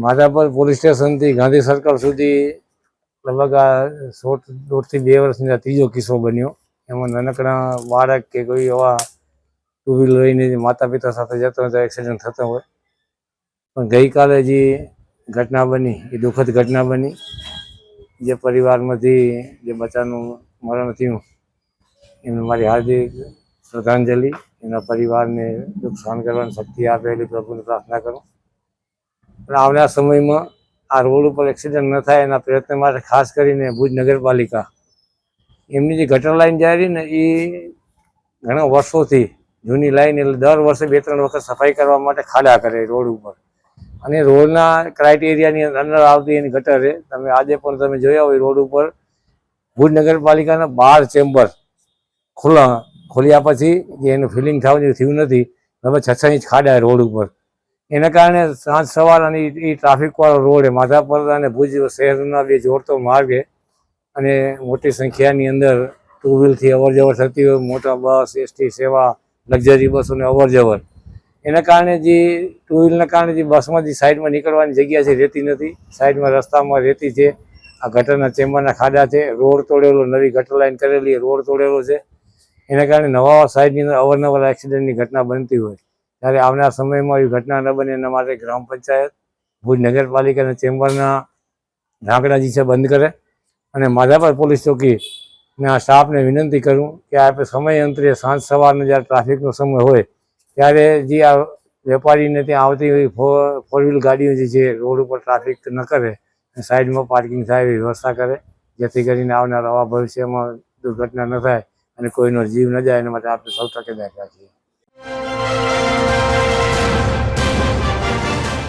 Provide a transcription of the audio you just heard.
Madhapar police સ્ટેશનથી Gandhi circle સુધી લગભગ આ 1.5 થી 2 વર્ષની આ ત્રીજો કિસ્સો બન્યો. એમાં નાનકડા બાળક કે કોઈ એવા ટુ વ્હીલર લઈને માતા પિતા સાથે જતો હોય તો એક્સિડન્ટ થતો હોય. પણ ગઈકાલે જે ઘટના બની એ દુઃખદ ઘટના બની. જે પરિવારમાંથી જે બચ્ચાનું મરણ થયું એને મારી હાર્દિક શ્રદ્ધાંજલિ. એના પરિવારને દુઃખ સહન કરવાની શક્તિ આપે એટલી પ્રભુને પ્રાર્થના કરું. પણ આવનારા સમયમાં આ રોડ ઉપર એક્સિડન્ટ ન થાય એના પ્રયત્ન માટે ખાસ કરીને ભુજ નગરપાલિકા એમની જે ગટર લાઈન જાય રહી ને એ ઘણા વર્ષોથી જૂની લાઈન, એટલે દર વર્ષે 2-3 વખત સફાઈ કરવા માટે ખાડા કરે રોડ ઉપર. અને રોડના ક્રાઇટેરિયાની અંદર આવતી એની ગટર છે. તમે આજે પણ તમે જોયા હોય રોડ ઉપર ભુજ નગરપાલિકાના 12 ચેમ્બર ખોલ્યા પછી જે એનું ફિલિંગ થયું નથી. હવે 6 ઇંચ ખાડા રોડ ઉપર. એના કારણે સાંજ સવાર અને એ ટ્રાફિકવાળો રોડ માધાપર અને ભુજ શહેરના બે જોડતો માર્ગ છે. અને મોટી સંખ્યાની અંદર ટુ વ્હીલથી અવર જવર થતી હોય, મોટા બસ, એસટી સેવા, લક્ઝરી બસોને અવર જવર. એના કારણે જે ટુ વ્હીલના કારણે જે બસમાં જે સાઈડમાં નીકળવાની જગ્યા છે રહેતી નથી. સાઈડમાં રસ્તામાં રહેતી છે. આ ગટરના ચેમ્બરના ખાડા છે. રોડ તોડેલો, નવી ગટર લાઈન કરેલી, રોડ તોડેલો છે. એના કારણે નવા સાઈડની અંદર અવારનવાર એક્સિડન્ટની ઘટના બનતી હોય. ત્યારે આવનાર સમયમાં એવી ઘટના ન બને એના માટે ગ્રામ પંચાયત, ભુજ નગરપાલિકાના ચેમ્બરના ઢાંકણા જે છે બંધ કરે. અને માધાપર પોલીસ ચોકીના સ્ટાફને વિનંતી કરું કે આપણે સમય અંતરે સાંજ સવારનો જ્યારે ટ્રાફિકનો સમય હોય ત્યારે જે આ વેપારીને ત્યાં આવતી હોય ફોર વ્હીલ ગાડીઓ જે છે રોડ ઉપર ટ્રાફિક ન કરે, સાઈડમાં પાર્કિંગ થાય એવી વ્યવસ્થા કરે, જેથી કરીને આવનાર આવા ભવિષ્યમાં દુર્ઘટના ન થાય અને કોઈનો જીવ ન જાય. એના માટે આપણે સૌ તકેદારી રાખીએ.